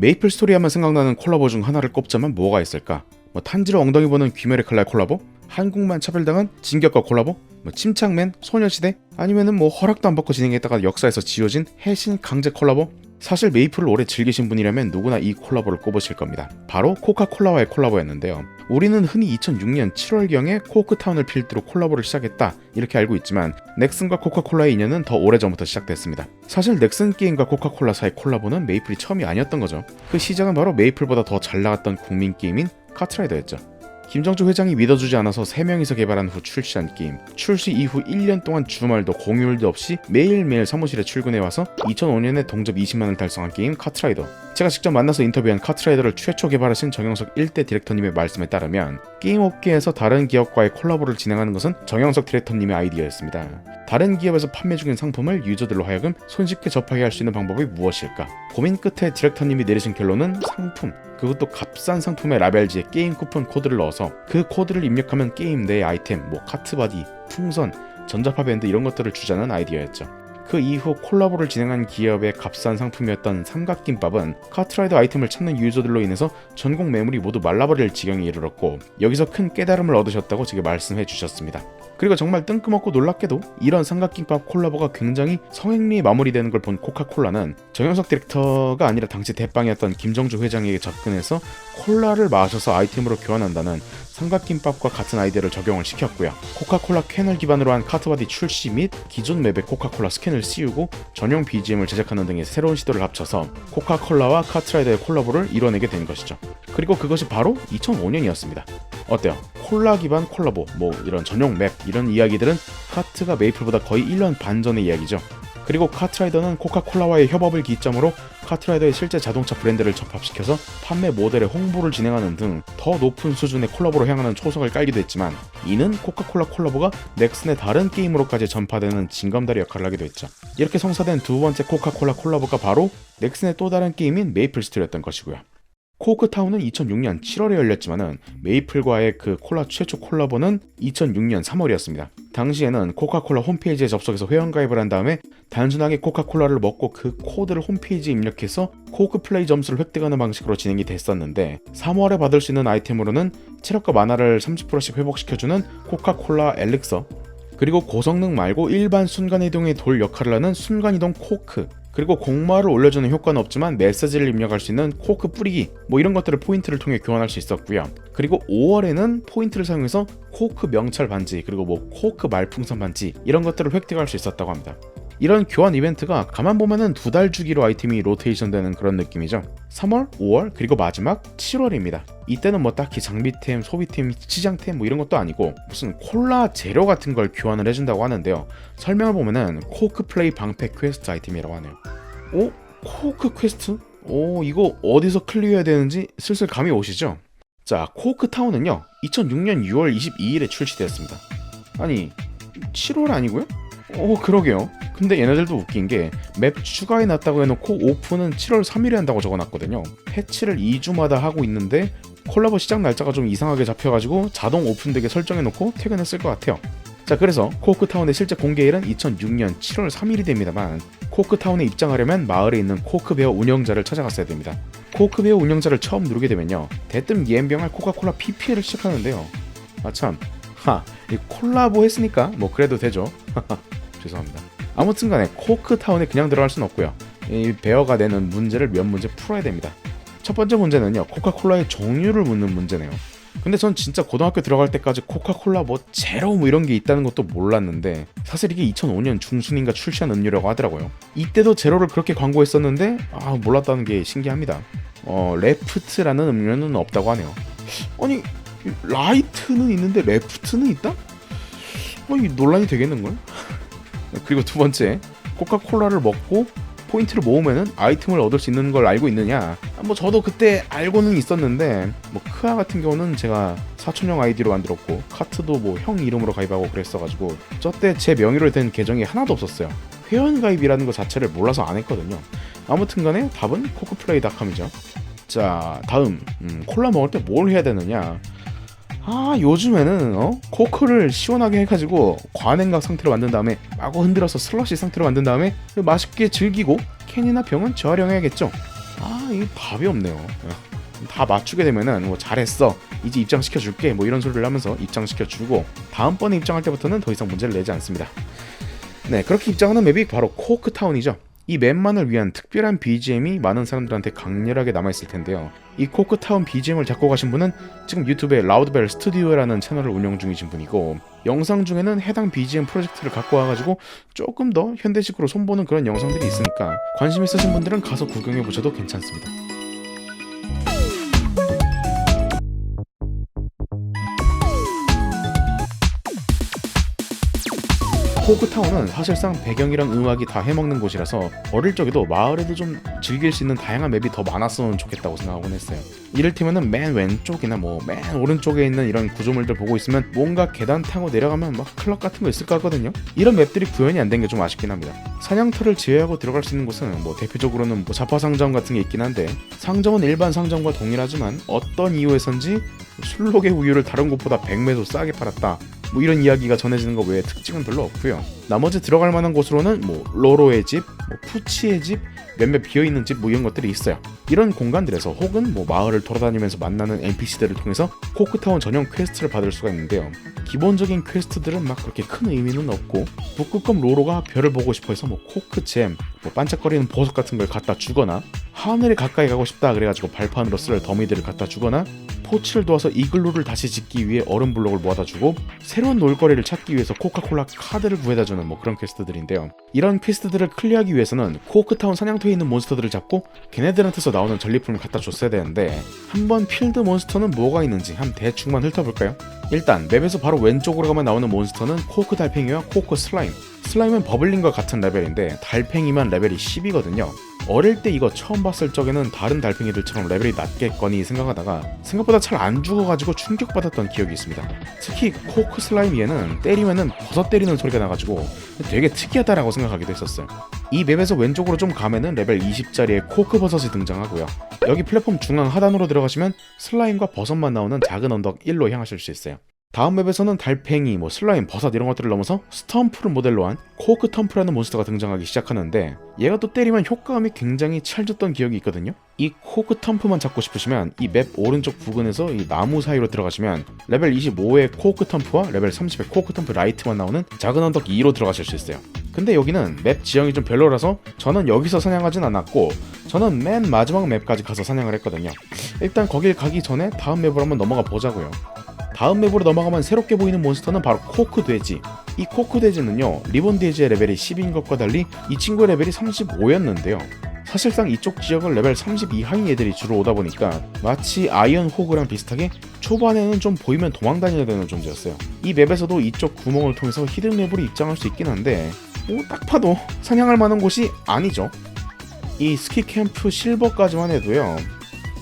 메이플 스토리 하면 생각나는 콜라보 중 하나를 꼽자면 뭐가 있을까? 탄지로 엉덩이 보는 귀멸의 칼날 콜라보? 한국만 차별당한 진격과 콜라보? 침착맨, 소녀시대? 아니면은 허락도 안 받고 진행했다가 역사에서 지워진 해신 강제 콜라보? 사실 메이플을 오래 즐기신 분이라면 누구나 이 콜라보를 꼽으실 겁니다. 바로 코카콜라와의 콜라보였는데요. 우리는 흔히 2006년 7월경에 코크타운을 필두로 콜라보를 시작했다 이렇게 알고 있지만 넥슨과 코카콜라의 인연은 더 오래전부터 시작됐습니다. 사실 넥슨 게임과 코카콜라 사이 콜라보는 메이플이 처음이 아니었던 거죠. 그 시작은 바로 메이플보다 더 잘 나갔던 국민 게임인 카트라이더였죠. 김정주 회장이 믿어주지 않아서 3명이서 개발한 후 출시한 게임. 출시 이후 1년 동안 주말도 공휴일도 없이 매일매일 사무실에 출근해와서 2005년에 동접 20만을 달성한 게임 카트라이더. 제가 직접 만나서 인터뷰한 카트라이더를 최초 개발하신 정영석 1대 디렉터님의 말씀에 따르면 게임 업계에서 다른 기업과의 콜라보를 진행하는 것은 정영석 디렉터님의 아이디어였습니다. 다른 기업에서 판매 중인 상품을 유저들로 하여금 손쉽게 접하게 할 수 있는 방법이 무엇일까? 고민 끝에 디렉터님이 내리신 결론은 상품, 그것도 값싼 상품의 라벨지에 게임 쿠폰 코드를 넣어서 그 코드를 입력하면 게임 내의 아이템, 카트바디, 풍선, 전자파밴드 이런 것들을 주자는 아이디어였죠. 그 이후 콜라보를 진행한 기업의 값싼 상품이었던 삼각김밥은 카트라이더 아이템을 찾는 유저들로 인해서 전국 매물이 모두 말라버릴 지경에 이르렀고 여기서 큰 깨달음을 얻으셨다고 제게 말씀해 주셨습니다. 그리고 정말 뜬금없고 놀랍게도 이런 삼각김밥 콜라보가 굉장히 성행리에 마무리되는 걸 본 코카콜라는 정영석 디렉터가 아니라 당시 대빵이었던 김정주 회장에게 접근해서 콜라를 마셔서 아이템으로 교환한다는 삼각김밥과 같은 아이디어를 적용을 시켰고요. 코카콜라 캔을 기반으로 한 카트바디 출시 및 기존 맵에 코카콜라 스캔을 씌우고 전용 BGM을 제작하는 등의 새로운 시도를 합쳐서 코카콜라와 카트라이더의 콜라보를 이뤄내게 된 것이죠. 그리고 그것이 바로 2005년이었습니다. 어때요? 콜라 기반 콜라보, 이런 전용 맵, 이런 이야기들은 카트가 메이플보다 거의 1년 반 전의 이야기죠. 그리고 카트라이더는 코카콜라와의 협업을 기점으로 카트라이더의 실제 자동차 브랜드를 접합시켜서 판매 모델의 홍보를 진행하는 등 더 높은 수준의 콜라보로 향하는 초석을 깔기도 했지만 이는 코카콜라 콜라보가 넥슨의 다른 게임으로까지 전파되는 징검다리 역할을 하기도 했죠. 이렇게 성사된 두 번째 코카콜라 콜라보가 바로 넥슨의 또 다른 게임인 메이플 스토리였던 것이고요. 코크타운은 2006년 7월에 열렸지만은 메이플과의 그 콜라 최초 콜라보는 2006년 3월이었습니다. 당시에는 코카콜라 홈페이지에 접속해서 회원가입을 한 다음에 단순하게 코카콜라를 먹고 그 코드를 홈페이지에 입력해서 코크 플레이 점수를 획득하는 방식으로 진행이 됐었는데 3월에 받을 수 있는 아이템으로는 체력과 마나를 30%씩 회복시켜주는 코카콜라 엘릭서, 그리고 고성능 말고 일반 순간이동의 돌 역할을 하는 순간이동 코크, 그리고 공마를 올려주는 효과는 없지만 메시지를 입력할 수 있는 코크 뿌리기, 이런 것들을 포인트를 통해 교환할 수 있었고요. 그리고 5월에는 포인트를 사용해서 코크 명찰 반지, 그리고 코크 말풍선 반지 이런 것들을 획득할 수 있었다고 합니다. 이런 교환 이벤트가 가만 보면은 2달 주기로 아이템이 로테이션 되는 그런 느낌이죠. 3월, 5월, 그리고 마지막 7월입니다. 이때는 딱히 장비템, 소비템, 시장템 이런 것도 아니고 무슨 콜라 재료 같은 걸 교환을 해준다고 하는데요. 설명을 보면은 코크 플레이 방패 퀘스트 아이템이라고 하네요. 코크 퀘스트? 이거 어디서 클리어해야 되는지 슬슬 감이 오시죠? 자, 코크타운은요 2006년 6월 22일에 출시되었습니다. 아니 7월 아니고요? 그러게요. 근데 얘네들도 웃긴 게 맵 추가해놨다고 해놓고 오픈은 7월 3일에 한다고 적어놨거든요. 패치를 2주마다 하고 있는데 콜라보 시작 날짜가 좀 이상하게 잡혀가지고 자동 오픈되게 설정해놓고 퇴근했을 것 같아요. 자, 그래서 코크타운의 실제 공개일은 2006년 7월 3일이 됩니다만 코크타운에 입장하려면 마을에 있는 코크베어 운영자를 찾아갔어야 됩니다. 코크베어 운영자를 처음 누르게 되면요 대뜸 예엠병할 코카콜라 PPL을 시작하는데요. 이 콜라보 했으니까 그래도 되죠. 죄송합니다. 아무튼간에 코크타운에 그냥 들어갈 순 없고요. 이 베어가 내는 문제를 몇 문제 풀어야 됩니다. 첫 번째 문제는요 코카콜라의 종류를 묻는 문제네요. 근데 전 진짜 고등학교 들어갈 때까지 코카콜라 제로 이런 게 있다는 것도 몰랐는데 사실 이게 2005년 중순인가 출시한 음료라고 하더라고요. 이때도 제로를 그렇게 광고했었는데 몰랐다는 게 신기합니다. 레프트라는 음료는 없다고 하네요. 아니 라이트는 있는데 레프트는 있다? 이 논란이 되겠는걸? 그리고 두 번째, 코카콜라를 먹고 포인트를 모으면은 아이템을 얻을 수 있는 걸 알고 있느냐? 저도 그때 알고는 있었는데 크아 같은 경우는 제가 사촌형 아이디로 만들었고 카트도 형 이름으로 가입하고 그랬어가지고 저때 제 명의로 된 계정이 하나도 없었어요. 회원 가입이라는 것 자체를 몰라서 안 했거든요. 아무튼간에 답은 코크플레이.com이죠. 자, 다음 콜라 먹을 때 뭘 해야 되느냐? 요즘에는 코크를 시원하게 해가지고 과냉각 상태로 만든 다음에 마구 흔들어서 슬러시 상태로 만든 다음에 맛있게 즐기고 캔이나 병은 재활용해야겠죠. 이 답이 없네요. 다 맞추게 되면은 뭐 잘했어, 이제 입장시켜줄게, 뭐 이런 소리를 하면서 입장시켜주고 다음번에 입장할 때부터는 더 이상 문제를 내지 않습니다. 네, 그렇게 입장하는 맵이 바로 코크타운이죠. 이 맵만을 위한 특별한 BGM이 많은 사람들한테 강렬하게 남아있을 텐데요. 이 코크타운 BGM을 작곡하신 분은 지금 유튜브에 라우드벨 스튜디오라는 채널을 운영 중이신 분이고, 영상 중에는 해당 BGM 프로젝트를 갖고 와가지고 조금 더 현대식으로 손보는 그런 영상들이 있으니까 관심 있으신 분들은 가서 구경해보셔도 괜찮습니다. 코크타운은 사실상 배경이랑 음악이 다 해먹는 곳이라서 어릴 적에도 마을에도 좀 즐길 수 있는 다양한 맵이 더 많았으면 좋겠다고 생각하곤 했어요. 이를테면은 맨 왼쪽이나 뭐 맨 오른쪽에 있는 이런 구조물들 보고 있으면 뭔가 계단 타고 내려가면 막 클럽 같은 거 있을 것 같거든요. 이런 맵들이 구현이 안 된 게 좀 아쉽긴 합니다. 사냥터를 제외하고 들어갈 수 있는 곳은 뭐 대표적으로는 뭐 자파상점 같은 게 있긴 한데, 상점은 일반 상점과 동일하지만 어떤 이유에선지 술록의 우유를 다른 곳보다 100매도 싸게 팔았다, 뭐 이런 이야기가 전해지는 것 외에 특징은 별로 없고요. 나머지 들어갈 만한 곳으로는 뭐 로로의 집, 뭐 푸치의 집, 몇몇 비어있는 집, 뭐 이런 것들이 있어요. 이런 공간들에서 혹은 뭐 마을을 돌아다니면서 만나는 NPC들을 통해서 코크타운 전용 퀘스트를 받을 수가 있는데요. 기본적인 퀘스트들은 막 그렇게 큰 의미는 없고, 북극곰 로로가 별을 보고 싶어 해서 뭐 코크잼, 뭐 반짝거리는 보석 같은 걸 갖다 주거나, 하늘에 가까이 가고 싶다 그래가지고 발판으로 쓸 더미들을 갖다 주거나, 포치를 도와서 이글루를 다시 짓기 위해 얼음 블록을 모아다 주고, 새로운 놀거리를 찾기 위해서 코카콜라 카드를 구해다 주는 뭐 그런 퀘스트들인데요. 이런 퀘스트들을 클리어하기 위해서는 코크타운 사냥터에 있는 몬스터들을 잡고 걔네들한테서 나오는 전리품을 갖다 줬어야 되는데, 한번 필드 몬스터는 뭐가 있는지 한 대충만 훑어볼까요? 일단 맵에서 바로 왼쪽으로 가면 나오는 몬스터는 코크 달팽이와 코크 슬라임. 슬라임은 버블링과 같은 레벨인데 달팽이만 레벨이 10이거든요. 어릴 때 이거 처음 봤을 적에는 다른 달팽이들처럼 레벨이 낮겠거니 생각하다가 생각보다 잘 안 죽어가지고 충격받았던 기억이 있습니다. 특히 코크 슬라임 얘는 때리면은 버섯 때리는 소리가 나가지고 되게 특이하다라고 생각하기도 했었어요. 이 맵에서 왼쪽으로 좀 가면은 레벨 20짜리의 코크 버섯이 등장하고요. 여기 플랫폼 중앙 하단으로 들어가시면 슬라임과 버섯만 나오는 작은 언덕 1로 향하실 수 있어요. 다음 맵에서는 달팽이, 뭐 슬라임, 버섯 이런 것들을 넘어서 스톰프를 모델로 한 코크텀프라는 몬스터가 등장하기 시작하는데, 얘가 또 때리면 효과음이 굉장히 찰졌던 기억이 있거든요. 이 코크텀프만 잡고 싶으시면 이 맵 오른쪽 부근에서 이 나무 사이로 들어가시면 레벨 25의 코크텀프와 레벨 30의 코크텀프 라이트만 나오는 작은 언덕 2로 들어가실 수 있어요. 근데 여기는 맵 지형이 좀 별로라서 저는 여기서 사냥하진 않았고, 저는 맨 마지막 맵까지 가서 사냥을 했거든요. 일단 거길 가기 전에 다음 맵으로 한번 넘어가 보자고요. 다음 맵으로 넘어가면 새롭게 보이는 몬스터는 바로 코크 돼지. 이 코크 돼지는요, 리본 돼지의 레벨이 10인 것과 달리 이 친구의 레벨이 35였는데요. 사실상 이쪽 지역은 레벨 30 이하인 애들이 주로 오다 보니까 마치 아이언 호그랑 비슷하게 초반에는 좀 보이면 도망다녀야 되는 존재였어요. 이 맵에서도 이쪽 구멍을 통해서 히든 맵으로 입장할 수 있긴 한데, 딱 봐도 사냥할 만한 곳이 아니죠. 이 스키 캠프 실버까지만 해도요,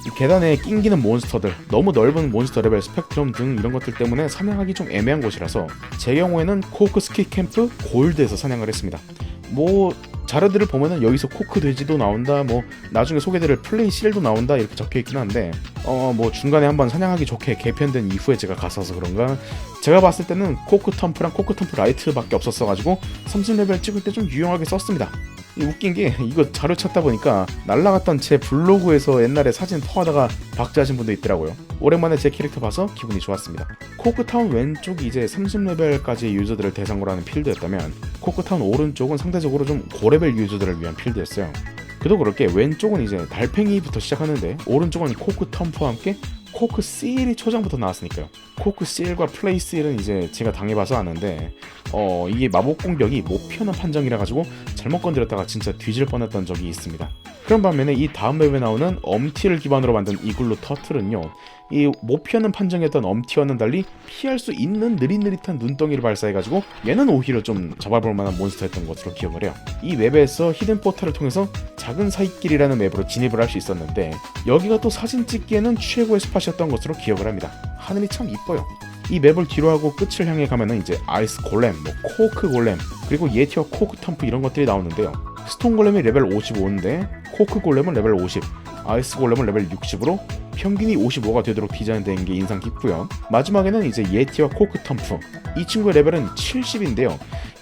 이 계단에 낑기는 몬스터들, 너무 넓은 몬스터 레벨 스펙트럼 등 이런 것들 때문에 사냥하기 좀 애매한 곳이라서 제 경우에는 코크 스키 캠프 골드에서 사냥을 했습니다. 뭐 자료들을 보면은 여기서 코크 돼지도 나온다, 뭐 나중에 소개드릴 플레이 실도 나온다 이렇게 적혀있긴 한데, 뭐 중간에 한번 사냥하기 좋게 개편된 이후에 제가 갔어서 그런가, 제가 봤을 때는 코크 텀프랑 코크 텀프 라이트밖에 없었어가지고 30레벨 찍을 때 좀 유용하게 썼습니다. 웃긴 게 이거 자료 찾다 보니까 날라갔던 제 블로그에서 옛날에 사진 퍼하다가 박제하신 분도 있더라고요. 오랜만에 제 캐릭터 봐서 기분이 좋았습니다. 코크타운 왼쪽이 이제 30레벨까지의 유저들을 대상으로 하는 필드였다면, 코크타운 오른쪽은 상대적으로 좀 고레벨 유저들을 위한 필드였어요. 그도 그렇게 왼쪽은 이제 달팽이부터 시작하는데, 오른쪽은 코크 텀프와 함께 코크 씨일이 초장부터 나왔으니까요. 코크 씨일과 플레이 씨일은 이제 제가 당해봐서 아는데, 이게 마법 공격이 못 피하는 판정이라 가지고 잘못 건드렸다가 진짜 뒤질 뻔했던 적이 있습니다. 그런 반면에 이 다음 맵에 나오는 엄티를 기반으로 만든 이글루 터틀은요, 이 못 피하는 판정이었던 엄티와는 달리 피할 수 있는 느릿느릿한 눈덩이를 발사해가지고 얘는 오히려 좀 잡아볼 만한 몬스터였던 것으로 기억을 해요. 이 맵에서 히든 포탈을 통해서 작은 사이길이라는 맵으로 진입을 할 수 있었는데, 여기가 또 사진 찍기에는 최고의 스팟이었던 것으로 기억을 합니다. 하늘이 참 이뻐요. 이 맵을 뒤로 하고 끝을 향해 가면은 이제 아이스 골렘, 뭐 코크 골렘, 그리고 예티와 코크 텀프 이런 것들이 나오는데요. 스톤 골렘이 레벨 55인데 코크 골렘은 레벨 50, 아이스 골렘은 레벨 60으로 평균이 55가 되도록 디자인된 게 인상 깊고요. 마지막에는 이제 예티와 코크 텀프, 이 친구의 레벨은 70인데요.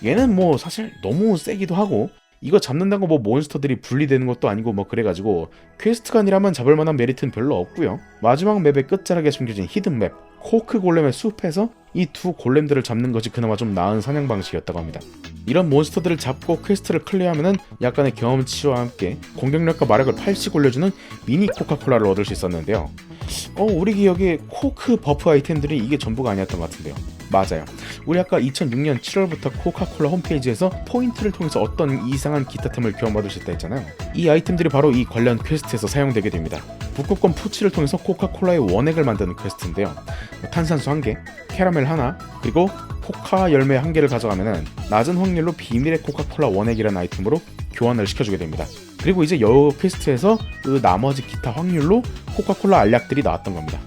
얘는 뭐 사실 너무 세기도 하고, 이거 잡는다고 뭐 몬스터들이 분리되는 것도 아니고 뭐 그래가지고 퀘스트간이라면 잡을 만한 메리트는 별로 없고요. 마지막 맵의 끝자락에 숨겨진 히든 맵 코크 골렘의 숲에서 이 두 골렘들을 잡는 것이 그나마 좀 나은 사냥 방식이었다고 합니다. 이런 몬스터들을 잡고 퀘스트를 클리어하면은 약간의 경험치와 함께 공격력과 마력을 80 올려주는 미니 코카콜라를 얻을 수 있었는데요. 우리 기억에 코크 버프 아이템들이 이게 전부가 아니었던 것 같은데요. 맞아요. 우리 아까 2006년 7월부터 코카콜라 홈페이지에서 포인트를 통해서 어떤 이상한 기타템을 교환받을 수 있다 했잖아요. 이 아이템들이 바로 이 관련 퀘스트에서 사용되게 됩니다. 북극권 푸치를 통해서 코카콜라의 원액을 만드는 퀘스트인데요. 탄산수 1개, 캐러멜 하나, 그리고 코카 열매 1개를 가져가면은 낮은 확률로 비밀의 코카콜라 원액이라는 아이템으로 교환을 시켜주게 됩니다. 그리고 이제 여 퀘스트에서 그 나머지 기타 확률로 코카콜라 알약들이 나왔던 겁니다.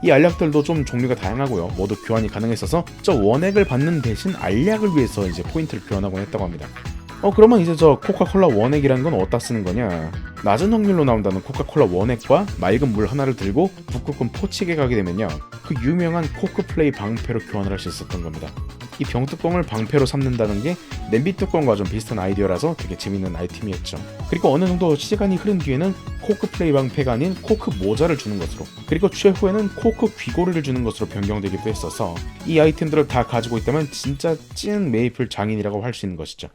이 알약들도 좀 종류가 다양하고요. 모두 교환이 가능했어서 저 원액을 받는 대신 알약을 위해서 이제 포인트를 교환하곤 했다고 합니다. 그러면 이제 저 코카콜라 원액이라는 건 어디다 쓰는 거냐? 낮은 확률로 나온다는 코카콜라 원액과 맑은 물 하나를 들고 북극권 포치게 가게 되면요, 그 유명한 코크플레이 방패로 교환을 할 수 있었던 겁니다. 이 병뚜껑을 방패로 삼는다는 게 냄비 뚜껑과 좀 비슷한 아이디어라서 되게 재밌는 아이템이었죠. 그리고 어느 정도 시간이 흐른 뒤에는 코크플레이 방패가 아닌 코크 모자를 주는 것으로, 그리고 최후에는 코크 귀고리를 주는 것으로 변경되기도 했어서 이 아이템들을 다 가지고 있다면 진짜 찐 메이플 장인이라고 할 수 있는 것이죠.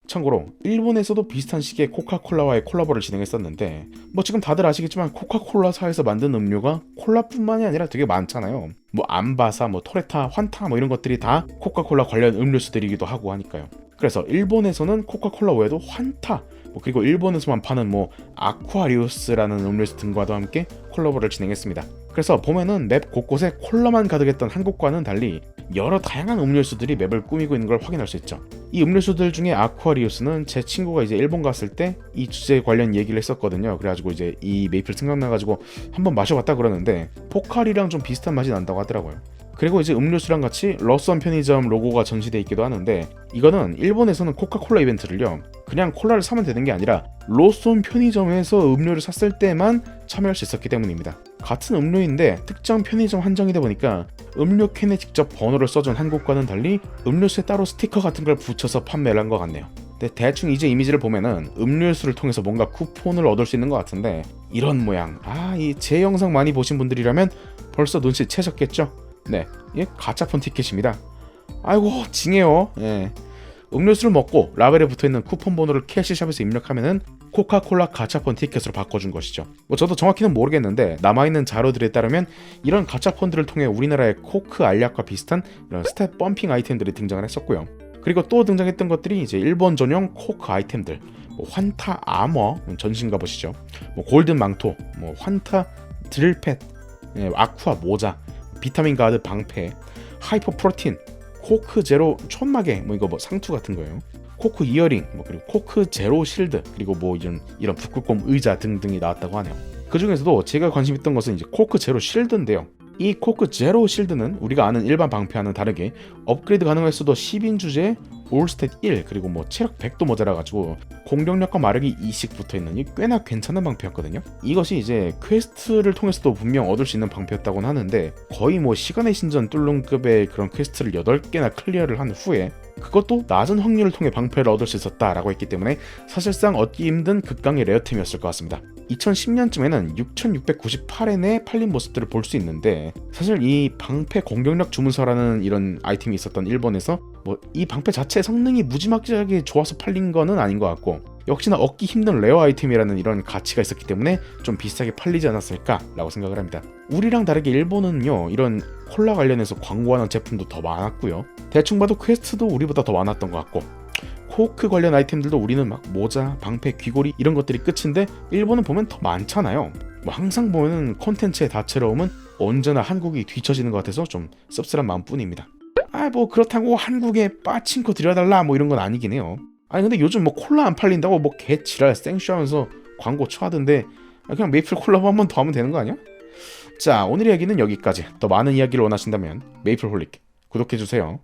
참고로 일본에서도 비슷한 시기에 코카콜라와의 콜라보를 진행했었는데, 뭐 지금 다들 아시겠지만 코카콜라사에서 만든 음료가 콜라뿐만이 아니라 되게 많잖아요. 뭐 암바사, 뭐 토레타, 환타 뭐 이런 것들이 다 코카콜라 관련 음료수들이기도 하고 하니까요. 그래서 일본에서는 코카콜라 외에도 환타, 그리고 일본에서만 파는 뭐 아쿠아리우스라는 음료수 등과도 함께 콜라보를 진행했습니다. 그래서 보면은 맵 곳곳에 콜라만 가득했던 한국과는 달리 여러 다양한 음료수들이 맵을 꾸미고 있는 걸 확인할 수 있죠. 이 음료수들 중에 아쿠아리우스는 제 친구가 이제 일본 갔을 때 이 주제 관련 얘기를 했었거든요. 그래가지고 이제 이 메이플 생각나가지고 한번 마셔봤다 그러는데 포카리랑 좀 비슷한 맛이 난다고 하더라고요. 그리고 이제 음료수랑 같이 러스원 편의점 로고가 전시되어 있기도 하는데, 이거는 일본에서는 코카콜라 이벤트를요, 그냥 콜라를 사면 되는 게 아니라 로스원 편의점에서 음료를 샀을 때만 참여할 수 있었기 때문입니다. 같은 음료인데 특정 편의점 한정이다 보니까 음료 캔에 직접 번호를 써준 한국과는 달리 음료수에 따로 스티커 같은 걸 붙여서 판매를 한 것 같네요. 근데 대충 이제 이미지를 보면은 음료수를 통해서 뭔가 쿠폰을 얻을 수 있는 것 같은데, 이런 모양, 이 제 영상 많이 보신 분들이라면 벌써 눈치채셨겠죠? 네, 이게 가짜폰 티켓입니다. 아이고 징해요. 예. 음료수를 먹고 라벨에 붙어있는 쿠폰 번호를 캐시샵에서 입력하면은 코카콜라 가짜폰 티켓으로 바꿔준 것이죠. 저도 정확히는 모르겠는데 남아있는 자료들에 따르면 이런 가짜폰들을 통해 우리나라의 코크 알약과 비슷한 이런 스텝 펌핑 아이템들이 등장을 했었고요. 그리고 또 등장했던 것들이 이제 일본 전용 코크 아이템들, 환타 아머 전신 갑옷이죠, 골든 망토, 환타 드릴팻, 아쿠아 모자, 비타민 가드 방패, 하이퍼 프로틴, 코크 제로 촌마개, 이거 상투 같은 거예요. 코크 이어링, 그리고 코크 제로 실드, 그리고 이런 북극곰 의자 등등이 나왔다고 하네요. 그 중에서도 제가 관심 있던 것은 이제 코크 제로 실드인데요. 이 코크 제로 실드는 우리가 아는 일반 방패와는 다르게 업그레이드 가능했어도 10인 주제에 올스탯 1, 그리고 체력 100도 모자라가지고 공격력과 마력이 2씩 붙어있는 꽤나 괜찮은 방패였거든요. 이것이 이제 퀘스트를 통해서도 분명 얻을 수 있는 방패였다고는 하는데, 거의 시간의 신전 뚫lum급의 그런 퀘스트를 8개나 클리어를 한 후에 그것도 낮은 확률을 통해 방패를 얻을 수 있었다라고 했기 때문에 사실상 얻기 힘든 극강의 레어템이었을 것 같습니다. 2010년쯤에는 6698엔에 팔린 모습들을 볼 수 있는데, 사실 이 방패 공격력 주문서라는 이런 아이템이 있었던 일본에서 이 방패 자체의 성능이 무지막지하게 좋아서 팔린 거는 아닌 것 같고, 역시나 얻기 힘든 레어 아이템이라는 이런 가치가 있었기 때문에 좀 비싸게 팔리지 않았을까라고 생각을 합니다. 우리랑 다르게 일본은요, 이런 콜라 관련해서 광고하는 제품도 더 많았고요, 대충 봐도 퀘스트도 우리보다 더 많았던 것 같고, 코크 관련 아이템들도 우리는 모자, 방패, 귀고리 이런 것들이 끝인데 일본은 보면 더 많잖아요. 항상 보면 콘텐츠의 다채로움은 언제나 한국이 뒤처지는 것 같아서 좀 씁쓸한 마음뿐입니다. 그렇다고 한국에 빠친코 들여달라 이런 건 아니긴 해요. 근데 요즘 콜라 안 팔린다고 개지랄 생쇼하면서 광고 쳐하던데, 그냥 메이플 콜라보 한 번 더 하면 되는 거 아니야? 자, 오늘의 이야기는 여기까지. 더 많은 이야기를 원하신다면 메이플홀릭 구독해주세요.